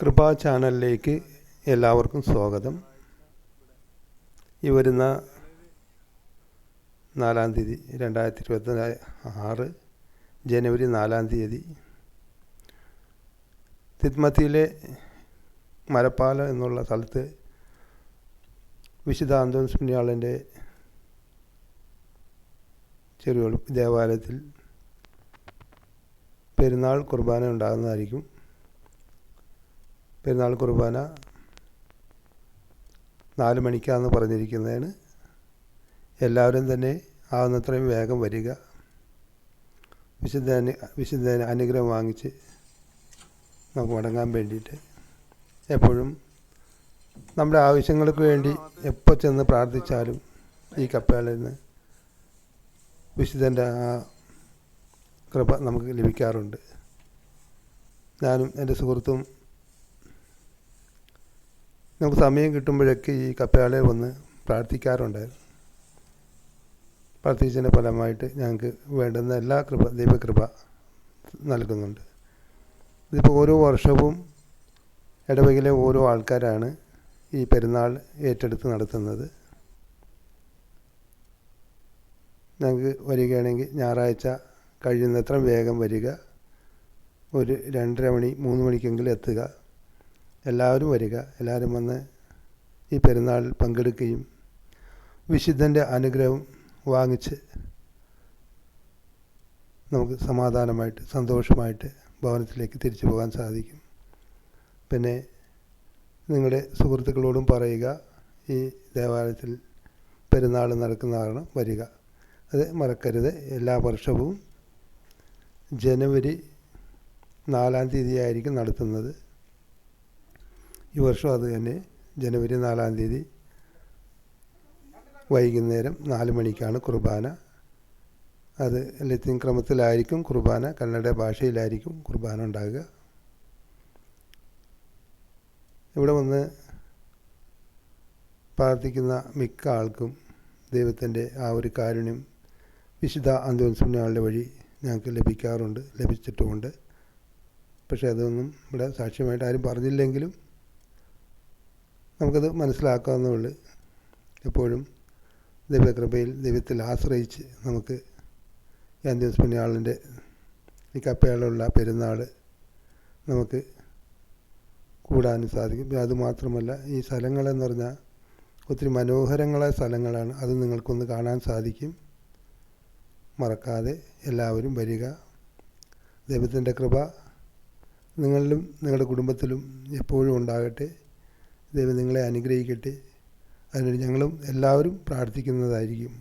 കൃപാ ചാനലിലേക്ക് എല്ലാവർക്കും സ്വാഗതം. ഈ വരുന്ന 4 തീയതി 2026 ജനുവരി 4 തിത്മത്തിയിലെ മരപ്പാല എന്നുള്ള സ്ഥലത്ത് വിശുദ്ധ അന്തോണിയോസ് പുണ്യാളൻ്റെ ചെറിയ ദേവാലയത്തിൽ പെരുന്നാൾ കുർബാന ഉണ്ടാകുന്നതായിരിക്കും. പെരുന്നാൾ കുർബാന 4 മണിക്കാണെന്ന് പറഞ്ഞിരിക്കുന്നതാണ്. എല്ലാവരും തന്നെ ആവുന്നത്രയും വേഗം വരിക. വിശുദ്ധ അനുഗ്രഹം വാങ്ങിച്ച് നമുക്ക് മടങ്ങാൻ വേണ്ടിയിട്ട് എപ്പോഴും നമ്മുടെ ആവശ്യങ്ങൾക്ക് വേണ്ടി എപ്പോൾ ചെന്ന് പ്രാർത്ഥിച്ചാലും ഈ കപ്പേളയിൽ നിന്ന് വിശുദ്ധൻ്റെ ആ കൃപ നമുക്ക് ലഭിക്കാറുണ്ട്. ഞാനും എൻ്റെ സുഹൃത്തും നമുക്ക് സമയം കിട്ടുമ്പോഴൊക്കെ ഈ കപ്പേളയിൽ വന്ന് പ്രാർത്ഥിക്കാറുണ്ടായിരുന്നു. പ്രാർത്ഥിച്ചതിൻ്റെ ഫലമായിട്ട് ഞങ്ങൾക്ക് വേണ്ടുന്ന എല്ലാ ദൈവകൃപ നൽകുന്നുണ്ട്. ഇതിപ്പോൾ ഓരോ വർഷവും ഇടവകയിലെ ഓരോ ആൾക്കാരാണ് ഈ പെരുന്നാൾ ഏറ്റെടുത്ത് നടത്തുന്നത്. ഞങ്ങൾക്ക് വരികയാണെങ്കിൽ ഞായറാഴ്ച കഴിയുന്നത്ര വേഗം വരിക. ഒരു 2:30 മണി 3 മണിക്കെങ്കിലും എത്തുക. എല്ലാവരും വരിക. എല്ലാവരും വന്ന് ഈ പെരുന്നാളിൽ പങ്കെടുക്കുകയും വിശുദ്ധൻ്റെ അനുഗ്രഹം വാങ്ങിച്ച് നമുക്ക് സമാധാനമായിട്ട് സന്തോഷമായിട്ട് ഭവനത്തിലേക്ക് തിരിച്ചു പോകാൻ സാധിക്കും. പിന്നെ നിങ്ങളുടെ സുഹൃത്തുക്കളോടും പറയുക, ഈ ദേവാലയത്തിൽ പെരുന്നാൾ നടക്കുന്ന കാരണം വരിക. അത് മറക്കരുത്. എല്ലാ വർഷവും ജനുവരി 4 തീയതിയായിരിക്കും നടത്തുന്നത്. ഈ വർഷം അത് തന്നെ ജനുവരി 4 വൈകുന്നേരം 4 മണിക്കാണ് കുർബാന. അത് ലത്തീൻ ക്രമത്തിലായിരിക്കും കുർബാന, കന്നഡ ഭാഷയിലായിരിക്കും കുർബാന ഉണ്ടാകുക. ഇവിടെ വന്ന് പ്രാർത്ഥിക്കുന്ന മിക്ക ആൾക്കും ദൈവത്തിൻ്റെ ആ ഒരു കാരുണ്യം വിശുദ്ധ അന്തോണിയോസ് പുണ്യാളൻ്റെ വഴി ഞങ്ങൾക്ക് ലഭിച്ചിട്ടുമുണ്ട്. പക്ഷേ അതൊന്നും ഇവിടെ സാക്ഷ്യമായിട്ട് ആരും പറഞ്ഞില്ലെങ്കിലും നമുക്കത് മനസ്സിലാക്കാവുന്നതുള്ളൂ. എപ്പോഴും ദൈവകൃപയിൽ ദൈവത്തിൽ ആശ്രയിച്ച് നമുക്ക് ഈ അന്തോണിയോസ് പുണ്യാളൻ്റെ ഈ കപ്പേളയുള്ള പെരുന്നാൾ നമുക്ക് കൂടാനും സാധിക്കും. അതുമാത്രമല്ല, ഈ സ്ഥലങ്ങളെന്ന് പറഞ്ഞാൽ ഒത്തിരി മനോഹരങ്ങളായ സ്ഥലങ്ങളാണ്. അത് നിങ്ങൾക്കൊന്ന് കാണാൻ സാധിക്കും. മറക്കാതെ എല്ലാവരും വരിക. ദൈവത്തിൻ്റെ കൃപ നിങ്ങളിലും നിങ്ങളുടെ കുടുംബത്തിലും എപ്പോഴും ഉണ്ടാകട്ടെ. ദൈവം നിങ്ങളെ അനുഗ്രഹിക്കട്ടെ. അതിനുവേണ്ടി ഞങ്ങളും എല്ലാവരും പ്രാർത്ഥിക്കുന്നതായിരിക്കും.